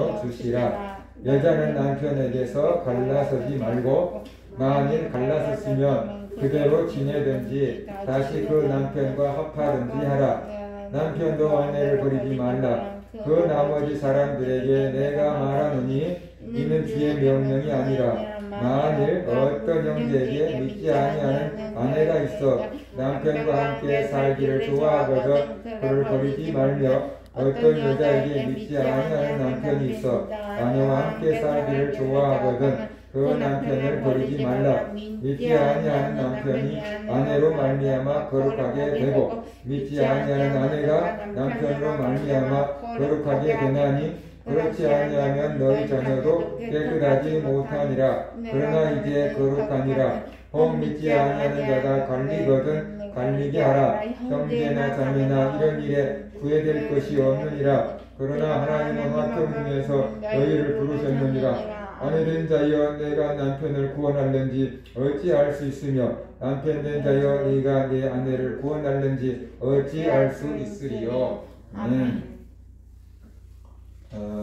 하여 주시라. 여자는 남편에게서 갈라서지 말고 만일 갈라섰으면 그대로 지내든지 다시 그 남편과 합하든지 하라. 남편도 아내를 버리지 말라. 그 나머지 사람들에게 내가 말하노니 이는 주의 명령이 아니라 만일 어떤 형제에게 믿지 아니하는 아내가 있어 남편과 함께 살기를 좋아하거든 그를 버리지 말며 어떤 여자에게 믿지 아니하는 남편이 있어 아내와 함께 살기를 좋아하거든 그 남편을 버리지 말라. 믿지 아니하는 남편이 아내로 말미암아 거룩하게 되고 믿지 아니하는 아내가 남편으로 말미암아 거룩하게 되나니 그렇지 아니하면 너희 자녀도 깨끗하지 못하니라. 그러나 이제 거룩하니라. 혹 믿지 아니하는 자가 갈리거든 갈리게 하라. 형제나 자매나 이런 일에 구애될 것이 없느니라. 그러나 하나님은 화평 중에서 너희를 부르셨느니라. 아내된 자여 내가 남편을 구원할는지 어찌 알 수 있으며 남편된 자여 네가 내 아내를 구원할는지 어찌 알 수 있으리요.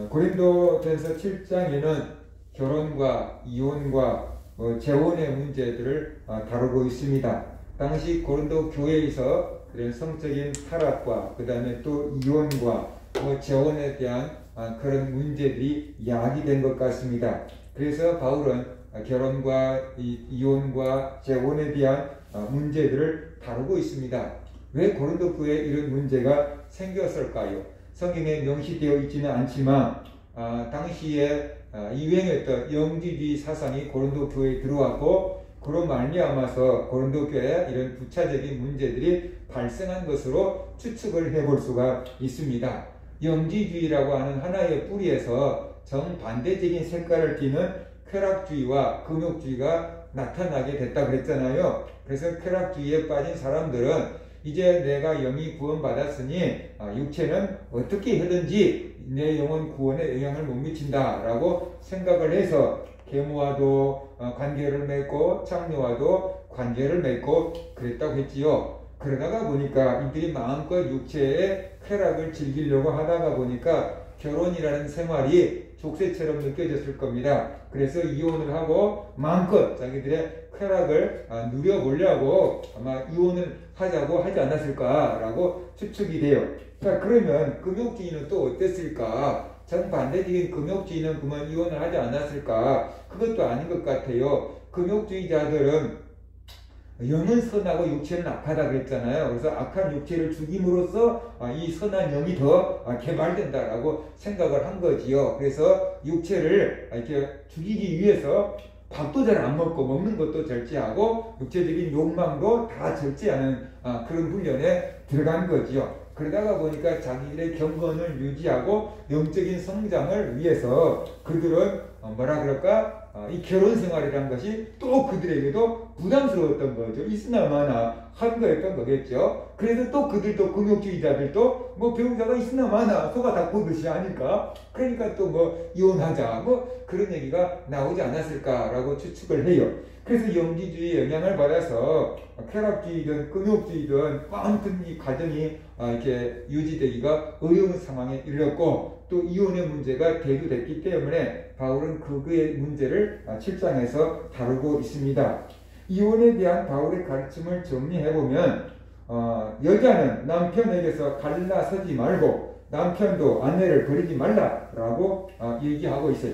고린도전서 7장에는 결혼과 이혼과 재혼의 문제들을 다루고 있습니다. 당시 고린도 교회에서 그런 성적인 타락과 그 다음에 또 이혼과 재혼에 대한 그런 문제들이 야기된 것 같습니다. 그래서 바울은 결혼과 이혼과 재혼에 대한 문제들을 다루고 있습니다. 왜 고린도 교회에 이런 문제가 생겼을까요? 성경에 명시되어 있지는 않지만 당시에 유행했던 영지주의 사상이 고린도 교회에 들어왔고 그로 말미암아서 고린도 교회에 이런 부차적인 문제들이 발생한 것으로 추측을 해볼 수가 있습니다. 영지주의라고 하는 하나의 뿌리에서 정반대적인 색깔을 띠는 쾌락주의와 금욕주의가 나타나게 됐다 그랬잖아요. 그래서 쾌락주의에 빠진 사람들은 이제 내가 영이 구원받았으니 육체는 어떻게 하든지 내 영혼 구원에 영향을 못 미친다 라고 생각을 해서 계모와도 관계를 맺고 창녀와도 관계를 맺고 그랬다고 했지요. 그러다가 보니까 이들이 마음껏 육체의 쾌락을 즐기려고 하다가 보니까 결혼이라는 생활이 족쇄처럼 느껴졌을 겁니다. 그래서 이혼을 하고 마음껏 자기들의 쾌락을 누려보려고 아마 이혼을 하자고 하지 않았을까라고 추측이 돼요. 자, 그러면 금욕주의는 또 어땠을까? 정반대적인 금욕주의는 그만 이혼을 하지 않았을까? 그것도 아닌 것 같아요. 금욕주의자들은 영은 선하고 육체는 악하다 그랬잖아요. 그래서 악한 육체를 죽임으로써 이 선한 영이 더 개발된다라고 생각을 한 거지요. 그래서 육체를 이렇게 죽이기 위해서 밥도 잘 안 먹고 먹는 것도 절제하고 육체적인 욕망도 다 절제하는 그런 훈련에 들어간 거지요. 그러다가 보니까 자기들의 경건을 유지하고 영적인 성장을 위해서 그들은 뭐라 그럴까? 이 결혼 생활이라는 것이 또 그들에게도 부담스러웠던 거죠. 있으나마나 한 거였던 거겠죠. 그래서 또 그들도 금욕주의자들도 뭐 배우자가 있으나마나 소가 닭보듯이 하니까 그러니까 또 뭐 이혼하자 뭐 그런 얘기가 나오지 않았을까라고 추측을 해요. 그래서 영지주의의 영향을 받아서 쾌락주의든 금욕주의든 아무튼 이 가정이 이렇게 유지되기가 어려운 상황에 이르렀고 또 이혼의 문제가 대두됐기 때문에 바울은 그의 문제를 7장에서 다루고 있습니다. 이혼에 대한 바울의 가르침을 정리해보면 여자는 남편에게서 갈라서지 말고 남편도 아내를 버리지 말라라고 얘기하고 있어요.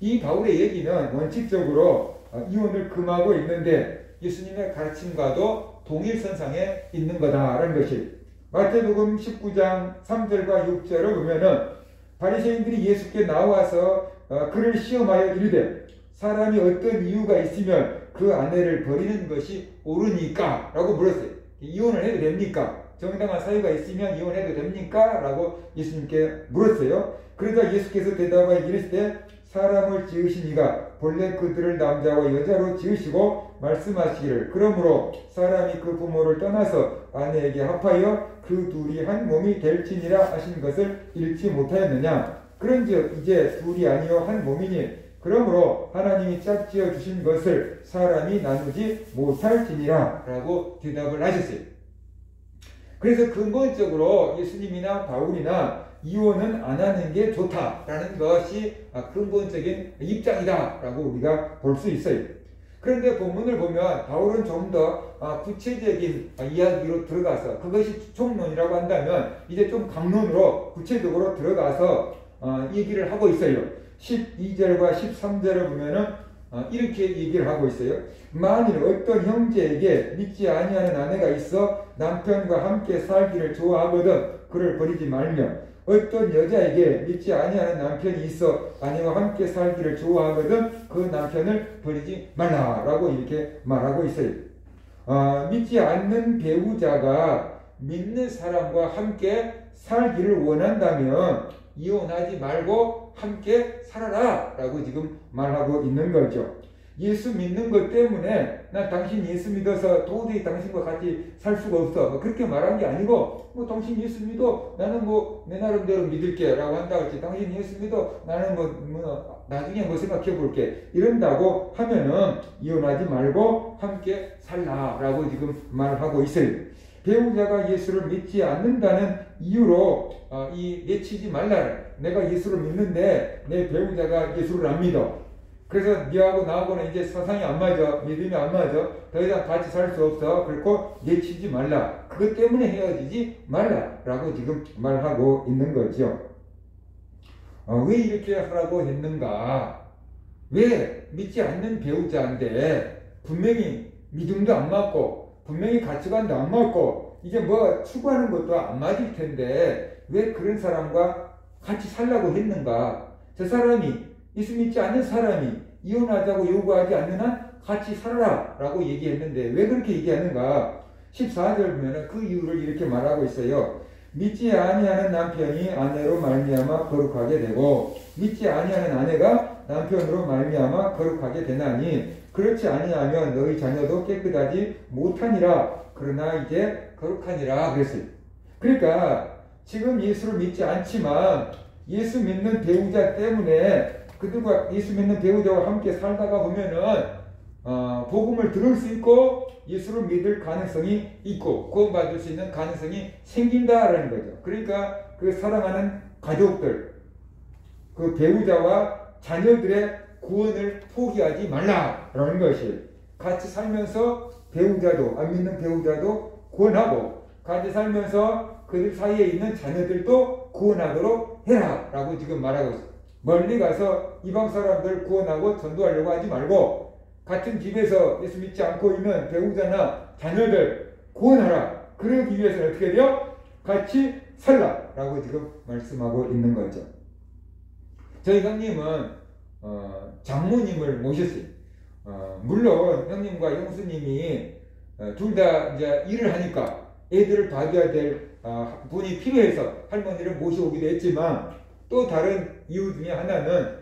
이 바울의 얘기는 원칙적으로 이혼을 금하고 있는데 예수님의 가르침과도 동일선상에 있는 거다라는 것이 마태복음 19장 3절과 6절을 보면은 바리새인들이 예수께 나와서 그를 시험하여 이르되 사람이 어떤 이유가 있으면 그 아내를 버리는 것이 옳으니까 라고 물었어요. 이혼을 해도 됩니까? 정당한 사유가 있으면 이혼해도 됩니까? 라고 예수님께 물었어요. 그러자 예수께서 대답하여 이르시되 사람을 지으신 이가 본래 그들을 남자와 여자로 지으시고 말씀하시기를 그러므로 사람이 그 부모를 떠나서 아내에게 합하여 그 둘이 한 몸이 될지니라 하신 것을 읽지 못하였느냐. 그런즉 이제 둘이 아니요 한 몸이니 그러므로 하나님이 짝지어 주신 것을 사람이 나누지 못할지니라 라고 대답을 하셨어요. 그래서 근본적으로 예수님이나 바울이나 이혼은 안 하는 게 좋다라는 것이 근본적인 입장이다라고 우리가 볼 수 있어요. 그런데 본문을 보면 바울은 좀 더 구체적인 이야기로 들어가서, 그것이 총론이라고 한다면 이제 좀 강론으로 구체적으로 들어가서 얘기를 하고 있어요. 12절과 13절을 보면은 이렇게 얘기를 하고 있어요. 만일 어떤 형제에게 믿지 아니하는 아내가 있어 남편과 함께 살기를 좋아하거든 그를 버리지 말며, 어떤 여자에게 믿지 아니하는 남편이 있어 아내와 함께 살기를 좋아하거든 그 남편을 버리지 말라라고 이렇게 말하고 있어요. 믿지 않는 배우자가 믿는 사람과 함께 살기를 원한다면 이혼하지 말고 함께 살아라 라고 지금 말하고 있는 거죠. 예수 믿는 것 때문에 난 당신 예수 믿어서 도저히 당신과 같이 살 수가 없어 그렇게 말한 게 아니고, 당신 예수 믿어 나는 내 나름대로 믿을게 라고 한다고 했지, 당신 예수 믿어 나는 나중에 생각해 볼게 이런다고 하면은 이혼하지 말고 함께 살라 라고 지금 말하고 있어요. 배우자가 예수를 믿지 않는다는 이유로 내치지 말라. 내가 예수를 믿는데 내 배우자가 예수를 안 믿어. 그래서 니하고 나하고는 이제 사상이 안 맞아. 믿음이 안 맞아. 더 이상 같이 살 수 없어. 그리고 내치지 말라. 그것 때문에 헤어지지 말라. 라고 지금 말하고 있는 거죠. 왜 이렇게 하라고 했는가? 왜 믿지 않는 배우자인데 분명히 믿음도 안 맞고 분명히 가치관도 안 맞고 이제 추구하는 것도 안 맞을 텐데 왜 그런 사람과 같이 살라고 했는가? 저 사람이, 예수 믿지 않는 사람이 이혼하자고 요구하지 않는 한 같이 살아라 라고 얘기했는데 왜 그렇게 얘기하는가? 14절 보면 그 이유를 이렇게 말하고 있어요. 믿지 아니하는 남편이 아내로 말미암아 거룩하게 되고 믿지 아니하는 아내가 남편으로 말미암아 거룩하게 되나니 그렇지 아니하면 너희 자녀도 깨끗하지 못하니라. 그러나 이제 거룩하니라 그랬어요. 그러니까 지금 예수를 믿지 않지만 예수 믿는 배우자 때문에 그들과 예수 믿는 배우자와 함께 살다가 보면은 복음을 들을 수 있고 예수를 믿을 가능성이 있고 구원받을 수 있는 가능성이 생긴다라는 거죠. 그러니까 그 사랑하는 가족들, 그 배우자와 자녀들의 구원을 포기하지 말라라는 것이, 같이 살면서 배우자도, 안 믿는 배우자도 구원하고 같이 살면서 그들 사이에 있는 자녀들도 구원하도록 해라 라고 지금 말하고 있어요. 멀리 가서 이방 사람들 구원하고 전도하려고 하지 말고 같은 집에서 예수 믿지 않고 있는 배우자나 자녀들 구원하라. 그러기 위해서는 어떻게 돼요? 같이 살라 라고 지금 말씀하고 있는 거죠. 저희 형님은 장모님을 모셨어요. 물론 형님과 형수님이 둘 다 이제 일을 하니까 애들을 봐줘야 될 분이 필요해서 할머니를 모셔오기도 했지만, 또 다른 이유 중에 하나는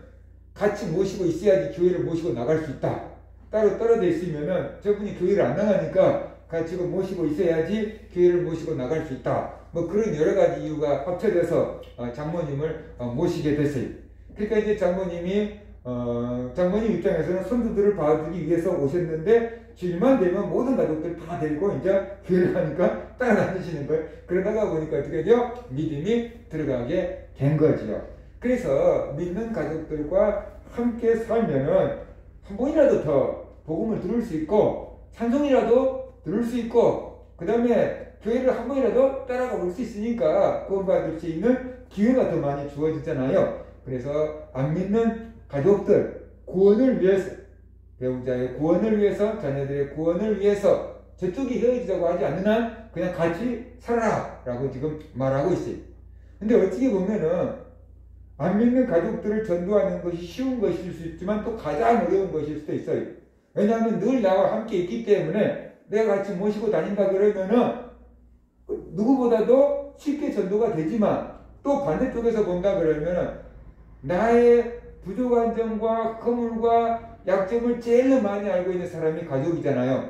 같이 모시고 있어야지 교회를 모시고 나갈 수 있다. 따로 떨어져 있으면은 저분이 교회를 안 나가니까 같이 모시고 있어야지 교회를 모시고 나갈 수 있다. 그런 여러 가지 이유가 합쳐져서 장모님을 모시게 됐어요. 그러니까 이제 장모님 입장에서는 손주들을 봐주기 위해서 오셨는데 주일만 되면 모든 가족들 다 데리고 이제 교회를 가니까 따라다니시는 거예요. 그러다가 보니까 어떻게 돼요? 믿음이 들어가게 된 거죠. 그래서 믿는 가족들과 함께 살면은 한 번이라도 더 복음을 들을 수 있고 찬송이라도 들을 수 있고 그 다음에 교회를 한 번이라도 따라가 볼 수 있으니까 구원받을 수 있는 기회가 더 많이 주어지잖아요. 그래서 안 믿는 가족들 구원을 위해서, 배우자의 구원을 위해서, 자녀들의 구원을 위해서 저쪽이 헤어지자고 하지 않는 한 그냥 같이 살아라 라고 지금 말하고 있어요. 근데 어떻게 보면은 안 믿는 가족들을 전도하는 것이 쉬운 것일 수 있지만 또 가장 어려운 것일 수도 있어요. 왜냐하면 늘 나와 함께 있기 때문에 내가 같이 모시고 다닌다 그러면은 누구보다도 쉽게 전도가 되지만, 또 반대쪽에서 본다 그러면은 나의 부족한 점과 허물과 약점을 제일 많이 알고 있는 사람이 가족이잖아요.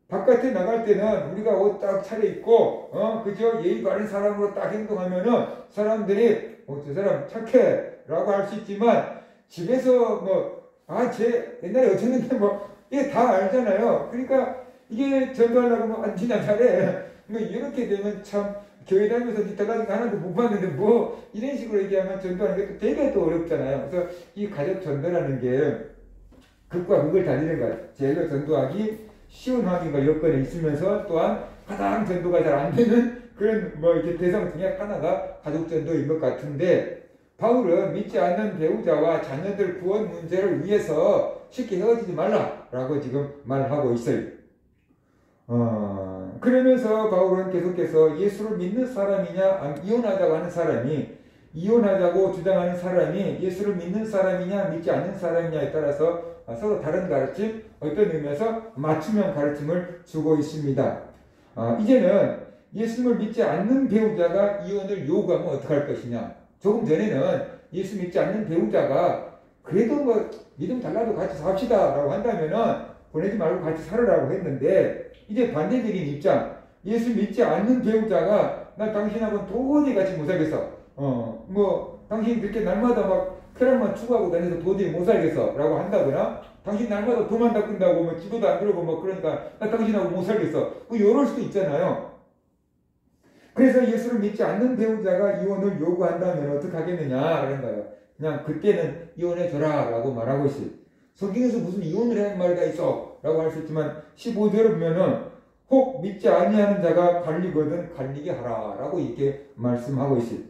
바깥에 나갈 때는 우리가 옷 딱 차려입고 그죠? 예의 바른 사람으로 딱 행동하면은 사람들이 저 사람 착해 라고 할 수 있지만, 집에서 쟤 옛날에 어쩌는데 이게 다 알잖아요. 그러니까 이게 전도하려고 진짜 잘해. 이렇게 되면 참 교회 다니면서 이때까지 하나도 못 봤는데 뭐 이런 식으로 얘기하면 전도하는 게 되게 또 어렵잖아요. 그래서 이 가족 전도라는 게 극과 극을 달리는 거예요. 제가 전도하기 쉬운 환경과 여건에 있으면서 또한 가장 전도가 잘 안 되는 그런 뭐 이렇게 대상 중에 하나가 가족 전도인 것 같은데, 바울은 믿지 않는 배우자와 자녀들 구원 문제를 위해서 쉽게 헤어지지 말라라고 지금 말하고 있어요. 그러면서 바울은 계속해서 예수를 믿는 사람이냐, 이혼하자고 하는 사람이, 이혼하자고 주장하는 사람이 예수를 믿는 사람이냐 믿지 않는 사람이냐에 따라서 서로 다른 가르침, 어떤 의미에서 맞춤형 가르침을 주고 있습니다. 이제는 예수님을 믿지 않는 배우자가 이혼을 요구하면 어떡할 것이냐. 조금 전에는 예수 믿지 않는 배우자가 그래도 뭐 믿음 달라도 같이 삽시다 라고 한다면은 보내지 말고 같이 살으라고 했는데, 이제 반대적인 입장, 예수 믿지 않는 배우자가 나 당신하고는 도저히 같이 못 살겠어. 뭐 당신 그렇게 날마다 막 쾌락만 추구하고 다녀서 도저히 못 살겠어 라고 한다거나, 당신 날마다 돈만 닦는다고 뭐 기도도 안 들어고 뭐 그러니까 나 당신하고 못 살겠어. 뭐 이럴 수도 있잖아요. 그래서 예수를 믿지 않는 배우자가 이혼을 요구한다면 어떻게 하겠느냐 그런 거예요. 그냥 그때는 이혼해줘라 라고 말하고 있어요. 성경에서 무슨 이혼을 하는 말이 다 있어 라고 할 수 있지만 15절을 보면은 혹 믿지 아니하는 자가 갈리거든 갈리게 하라 라고 이렇게 말씀하고 있어요.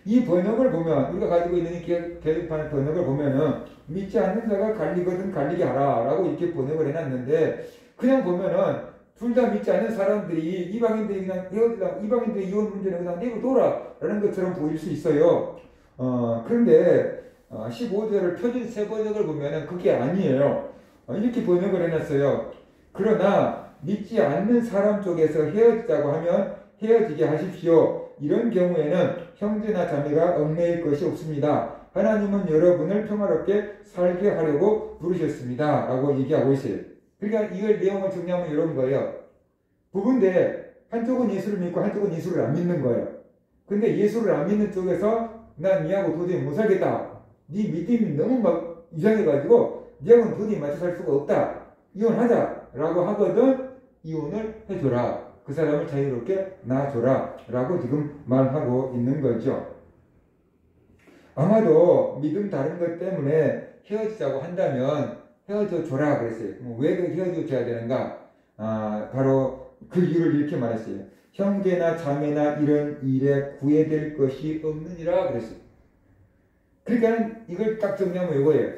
이 번역을 보면, 우리가 가지고 있는 이 계급판 번역을 보면은 믿지 않는 자가 갈리거든 갈리게 하라 라고 이렇게 번역을 해놨는데, 그냥 보면은 둘 다 믿지 않는 사람들이 이방인들이 그냥 헤어지다, 이방인들의 이혼 문제는 그냥 내버려둬라 라는 것처럼 보일 수 있어요. 그런데 15절을 표준 새 번역을 보면은 그게 아니에요. 이렇게 번역을 해놨어요. 그러나 믿지 않는 사람 쪽에서 헤어지자고 하면 헤어지게 하십시오. 이런 경우에는 형제나 자매가 얽매일 것이 없습니다. 하나님은 여러분을 평화롭게 살게 하려고 부르셨습니다 라고 얘기하고 있어요. 그러니까 이걸 내용을 정리하면 이런 거예요. 부부인데 한쪽은 예수를 믿고 한쪽은 예수를 안 믿는 거예요. 근데 예수를 안 믿는 쪽에서 난 니하고 도저히 못 살겠다. 네 믿음이 너무 막 이상해가지고 니하고는 도저히 맞춰 살 수가 없다. 이혼하자 라고 하거든 이혼을 해줘라. 그 사람을 자유롭게 놔줘라 라고 지금 말하고 있는 거죠. 아마도 믿음 다른 것 때문에 헤어지자고 한다면 헤어져 줘라 그랬어요. 왜 헤어져 줘야 되는가? 바로 그 이유를 이렇게 말했어요. 형제나 자매나 이런 일에 구애될 것이 없느니라 그랬어요. 그러니까 이걸 딱 정리하면 이거예요.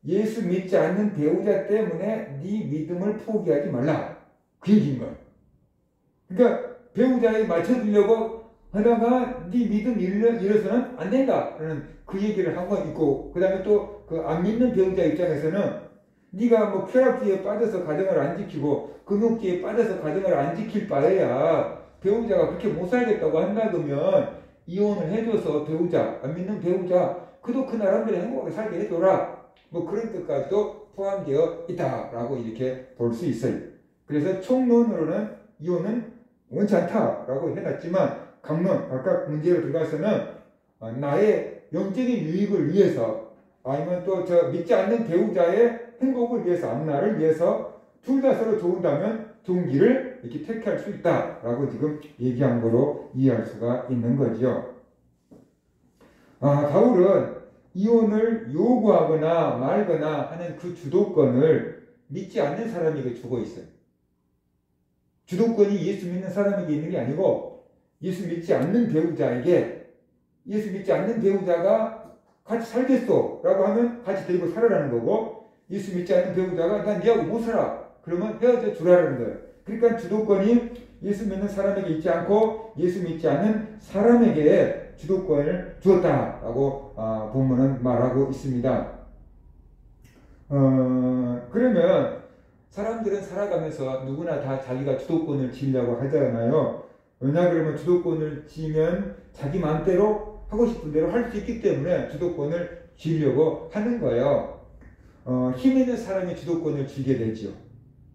예수 믿지 않는 배우자 때문에 네 믿음을 포기하지 말라. 그 얘기인 거예요. 그러니까 배우자에 맞춰주려고 하다가 네 믿음 잃어서는 안 된다. 라는 그 얘기를 한 번 있고, 그 다음에 또 그 안 믿는 배우자 입장에서는 네가 뭐 쾌락주의에 빠져서 가정을 안 지키고 금욕주의에 빠져서 가정을 안 지킬 바에야 배우자가 그렇게 못 살겠다고 한다 그러면 이혼을 해줘서 배우자, 안 믿는 배우자 그도 그 나름대로 행복하게 살게 해줘라. 뭐 그런 뜻까지도 포함되어 있다라고 이렇게 볼 수 있어요. 그래서 총론으로는 이혼은 원치 않다라고 해놨지만 강론, 각각 문제로 들어가서는 나의 영적인 유익을 위해서 아니면 또 저 믿지 않는 배우자의 행복을 위해서, 앞날을 위해서 둘 다 서로 좋은다면 좋은 길을 이렇게 택할 수 있다라고 지금 얘기한 거로 이해할 수가 있는 거죠. 바울은 이혼을 요구하거나 말거나 하는 그 주도권을 믿지 않는 사람에게 주고 있어요. 주도권이 예수 믿는 사람에게 있는 게 아니고 예수 믿지 않는 배우자에게, 예수 믿지 않는 배우자가 같이 살겠소 라고 하면 같이 데리고 살아라는 거고, 예수 믿지 않는 배우자가 난 니하고 못 살아 그러면 헤어져 주라는 거예요. 그러니까 주도권이 예수 믿는 사람에게 있지 않고 예수 믿지 않는 사람에게 주도권을 주었다라고 본문은 말하고 있습니다. 그러면 사람들은 살아가면서 누구나 다 자기가 주도권을 지으려고 하잖아요. 왜냐 그러면 주도권을 지면 자기 마음대로 하고 싶은 대로 할 수 있기 때문에 주도권을 지으려고 하는 거예요. 힘 있는 사람이 주도권을 쥐게 되죠.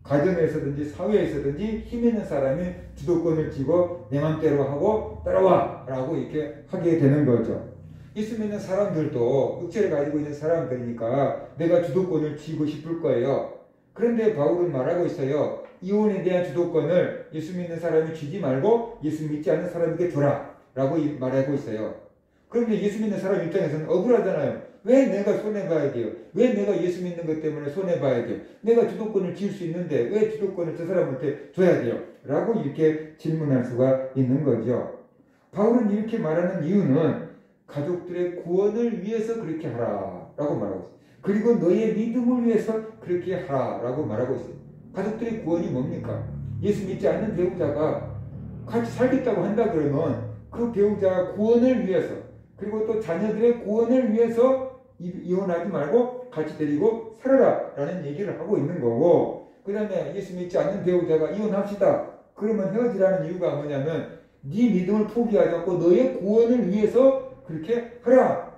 가정에서든지 사회에서든지 힘 있는 사람이 주도권을 쥐고 내 맘대로 하고 따라와 라고 이렇게 하게 되는 거죠. 예수 믿는 사람들도 육체를 가지고 있는 사람들이니까 내가 주도권을 쥐고 싶을 거예요. 그런데 바울은 말하고 있어요. 이혼에 대한 주도권을 예수 믿는 사람이 주지 말고 예수 믿지 않는 사람에게 줘라 라고 말하고 있어요. 그런데 예수 믿는 사람 입장에서는 억울하잖아요. 왜 내가 손해봐야 돼요? 왜 내가 예수 믿는 것 때문에 손해봐야 돼요? 내가 주도권을 쥘 수 있는데 왜 주도권을 저 사람한테 줘야 돼요? 라고 이렇게 질문할 수가 있는 거죠. 바울은 이렇게 말하는 이유는 가족들의 구원을 위해서 그렇게 하라 라고 말하고 있어요. 그리고 너의 믿음을 위해서 그렇게 하라 라고 말하고 있어요. 가족들의 구원이 뭡니까? 예수 믿지 않는 배우자가 같이 살겠다고 한다 그러면 그 배우자 구원을 위해서, 그리고 또 자녀들의 구원을 위해서 이혼하지 말고 같이 데리고 살아라 라는 얘기를 하고 있는 거고, 그 다음에 예수 믿지 않는 배우자가 이혼합시다 그러면 헤어지라는 이유가 뭐냐면 네 믿음을 포기하지 않고 너의 구원을 위해서 그렇게 하라,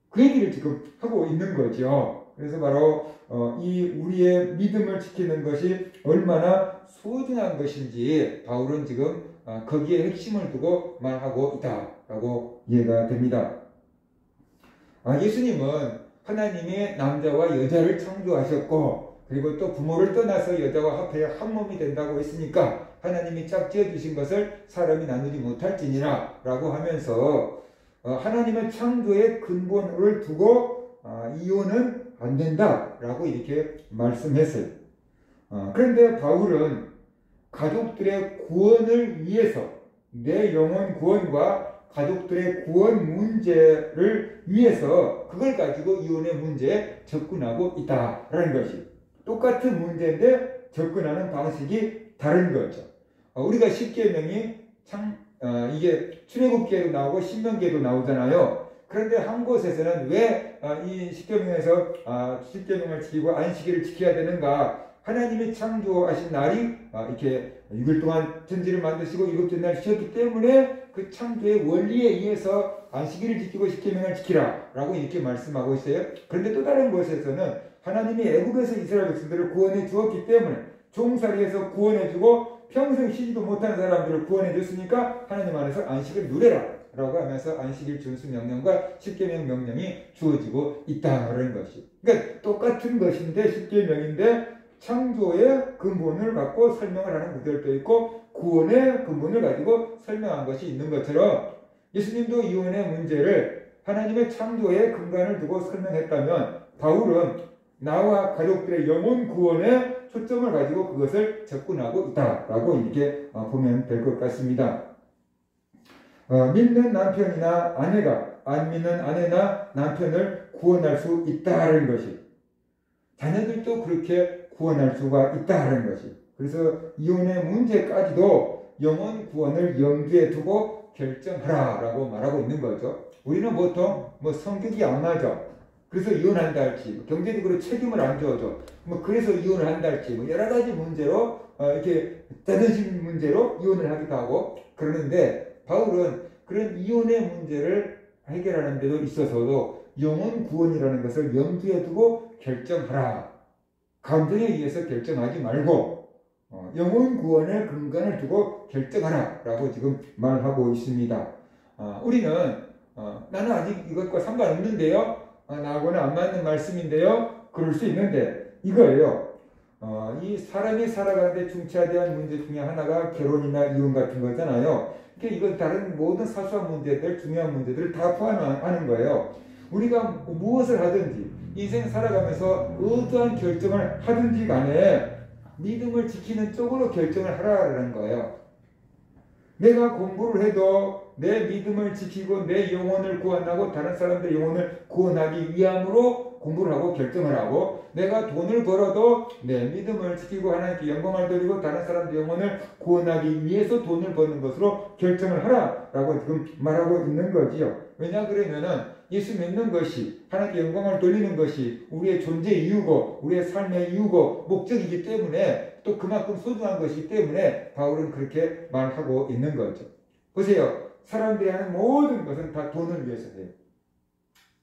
그 얘기를 지금 하고 있는 거죠. 그래서 바로 이 우리의 믿음을 지키는 것이 얼마나 소중한 것인지 바울은 지금 거기에 핵심을 두고 말하고 있다라고 이해가 됩니다. 예수님은 하나님의 남자와 여자를 창조하셨고, 그리고 또 부모를 떠나서 여자와 합해 한 몸이 된다고 했으니까 하나님이 짝지어 주신 것을 사람이 나누지 못할지니라 라고 하면서 하나님의 창조의 근본을 두고 이혼은 안 된다 라고 이렇게 말씀했어요. 그런데 바울은 가족들의 구원을 위해서, 내 영혼 구원과 가족들의 구원 문제를 위해서 그걸 가지고 이혼의 문제에 접근하고 있다라는 것이, 똑같은 문제인데 접근하는 방식이 다른 거죠. 우리가 십계명이 이게 출애굽기에도 나오고 신명기에도 나오잖아요. 그런데 한 곳에서는 왜 이 십계명에서 십계명을 지키고 안식일을 지켜야 되는가? 하나님이 창조하신 날이 이렇게 6일 동안 천지를 만드시고 일곱째 날 쉬었기 때문에 그 창조의 원리에 의해서 안식일을 지키고 십계명을 지키라 라고 이렇게 말씀하고 있어요. 그런데 또 다른 곳에서는 하나님이 애굽에서 이스라엘 백성들을 구원해 주었기 때문에 종살이에서 구원해 주고 평생 쉬지도 못하는 사람들을 구원해 줬으니까 하나님 안에서 안식을 누려라 라고 하면서 안식일 준수 명령과 십계명 명령이 주어지고 있다는 것이, 그러니까 똑같은 것인데 십계명인데 창조의 근본을 갖고 설명을 하는 구절도 있고 구원의 근본을 가지고 설명한 것이 있는 것처럼 예수님도 이혼의 문제를 하나님의 창조의 근간을 두고 설명했다면 바울은 나와 가족들의 영혼 구원에 초점을 가지고 그것을 접근하고 있다라고 이렇게 보면 될 것 같습니다. 믿는 남편이나 아내가 안 믿는 아내나 남편을 구원할 수 있다는 것이, 자녀들도 그렇게 구원할 수가 있다는 것이, 그래서 이혼의 문제까지도 영혼 구원을 염두에 두고 결정하라라고 말하고 있는 거죠. 우리는 보통 성격이 안 맞아, 그래서 이혼한다 할지, 경제적으로 책임을 안 져줘, 그래서 이혼을 한다 할지, 여러 가지 문제로 이렇게 자존심 문제로 이혼을 하기도 하고 그러는데, 바울은 그런 이혼의 문제를 해결하는 데도 있어서도 영혼 구원이라는 것을 염두에 두고 결정하라, 감정에 의해서 결정하지 말고 영혼 구원의 근간을 두고 결정하라 라고 지금 말하고 있습니다. 우리는 나는 아직 이것과 상관없는데요, 나하고는 안 맞는 말씀인데요, 그럴 수 있는데, 이거예요. 이 사람이 살아가는데 중차대한 문제 중에 하나가 결혼이나 이혼 같은 거잖아요. 그러니까 이건 다른 모든 사소한 문제들, 중요한 문제들을 다 포함하는 거예요. 우리가 무엇을 하든지 인생 살아가면서 어떠한 결정을 하든지 간에 믿음을 지키는 쪽으로 결정을 하라는 거예요. 내가 공부를 해도 내 믿음을 지키고 내 영혼을 구원하고 다른 사람들의 영혼을 구원하기 위함으로 공부를 하고 결정을 하고, 내가 돈을 벌어도 내 믿음을 지키고 하나님께 영광을 돌리고 다른 사람들의 영혼을 구원하기 위해서 돈을 버는 것으로 결정을 하라라고 지금 말하고 있는 거지요. 왜냐 그러면은 예수 믿는 것이, 하나님께 영광을 돌리는 것이 우리의 존재 이유고 우리의 삶의 이유고 목적이기 때문에, 또 그만큼 소중한 것이기 때문에 바울은 그렇게 말하고 있는 거죠. 보세요. 사람들이 하는 모든 것은 다 돈을 위해서 해요.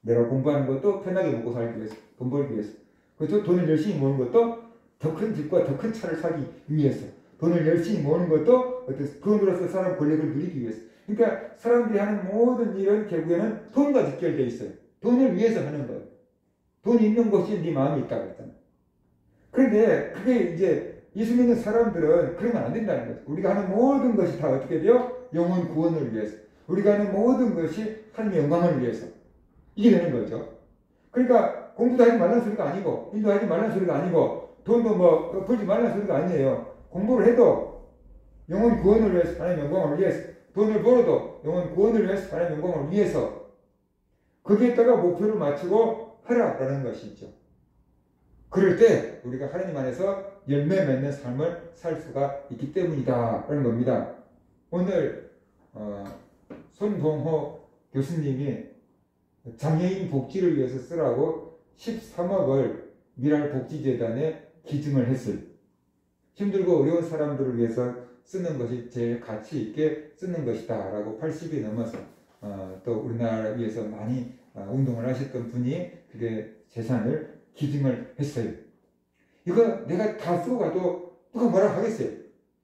내가 공부하는 것도 편하게 먹고 살기 위해서, 돈 벌기 위해서. 그렇죠? 돈을 열심히 모으는 것도 더 큰 집과 더 큰 차를 사기 위해서. 돈을 열심히 모으는 것도 돈으로서 사람 권력을 누리기 위해서. 그러니까 사람들이 하는 모든 일은 결국에는 돈과 직결되어 있어요. 돈을 위해서 하는 거예요. 돈이 있는 곳이 네 마음이 있다고 했잖아요. 그런데 그게 이제 예수 믿는 사람들은 그러면 안 된다는 거죠. 우리가 하는 모든 것이 다 어떻게 돼요? 영혼 구원을 위해서. 우리가 하는 모든 것이 하나님의 영광을 위해서. 이게 되는 거죠. 그러니까 공부도 하지 말라는 소리가 아니고, 일도 하지 말라는 소리가 아니고, 돈도 뭐 벌지 말라는 소리가 아니에요. 공부를 해도 영혼 구원을 위해서, 하나님의 영광을 위해서, 돈을 벌어도 영혼 구원을 위해서, 하나님의 영광을 위해서, 거기에다가 목표를 맞추고 하라라는 것이죠. 그럴 때 우리가 하나님 안에서 열매 맺는 삶을 살 수가 있기 때문이다 라는 겁니다. 오늘 손동호 교수님이 장애인 복지를 위해서 쓰라고 13억을 미랄복지재단에 기증을 했어요. 힘들고 어려운 사람들을 위해서 쓰는 것이 제일 가치 있게 쓰는 것이다 라고 80이 넘어서 또 우리나라 위해서 많이 운동을 하셨던 분이 그게 재산을 기증을 했어요. 이거 내가 다 쓰고 가도 누가 뭐라 하겠어요.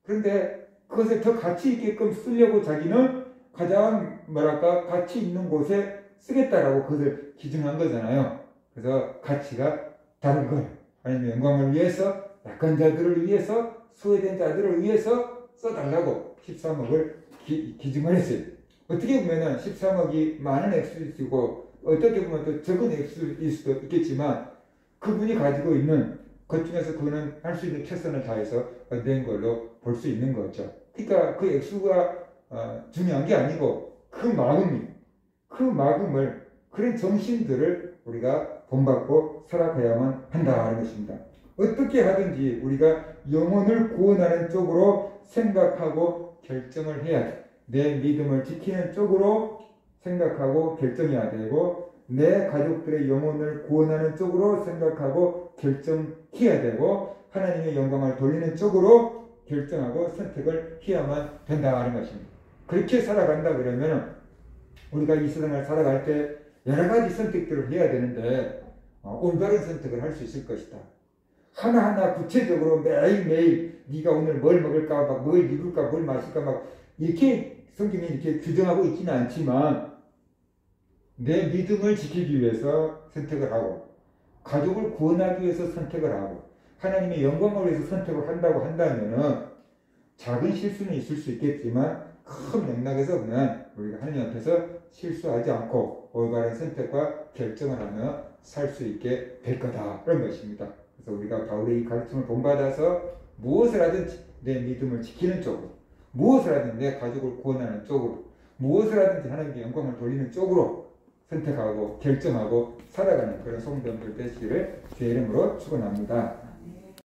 그런데 그것을 더 가치 있게끔 쓰려고 자기는 가장 뭐랄까 가치 있는 곳에 쓰겠다라고 그것을 기증한 거잖아요. 그래서 가치가 다른 거예요. 하나님의 영광을 위해서, 약한 자들을 위해서, 소외된 자들을 위해서 써달라고 13억을 기증을 했어요. 어떻게 보면은 13억이 많은 액수이고 어떻게 보면 또 적은 액수일 수도 있겠지만 그분이 가지고 있는 것 중에서 그거는 할 수 있는 최선을 다해서 낸 걸로 볼 수 있는 거죠. 그러니까 그 액수가 중요한 게 아니고 그 마음을 그런 정신들을 우리가 본받고 살아가야만 한다는 것입니다. 어떻게 하든지 우리가 영혼을 구원하는 쪽으로 생각하고 결정을 해야 돼. 내 믿음을 지키는 쪽으로 생각하고 결정해야 되고 내 가족들의 영혼을 구원하는 쪽으로 생각하고 결정해야 되고 하나님의 영광을 돌리는 쪽으로 결정하고 선택을 해야만 된다는 것입니다. 그렇게 살아간다 그러면 우리가 이 세상을 살아갈 때 여러 가지 선택들을 해야 되는데 올바른 선택을 할 수 있을 것이다. 하나하나 구체적으로 매일매일 네가 오늘 뭘 먹을까, 막 뭘 입을까, 뭘 마실까 막 이렇게 성경이 이렇게 규정하고 있지는 않지만 내 믿음을 지키기 위해서 선택을 하고 가족을 구원하기 위해서 선택을 하고 하나님의 영광을 위해서 선택을 한다고 한다면은 작은 실수는 있을 수 있겠지만 큰 맥락에서 보면 우리가 하나님 앞에서 실수하지 않고 올바른 선택과 결정을 하며 살 수 있게 될 거다 그런 것입니다. 그래서 우리가 바울의 이 가르침을 본받아서 무엇을 하든지 내 믿음을 지키는 쪽으로 무엇을 하든지 내 가족을 구원하는 쪽으로 무엇을 하든지 하나님께 영광을 돌리는 쪽으로 선택하고 결정하고 살아가는 그런 성도들 되시기를 주의 이름으로 축원합니다.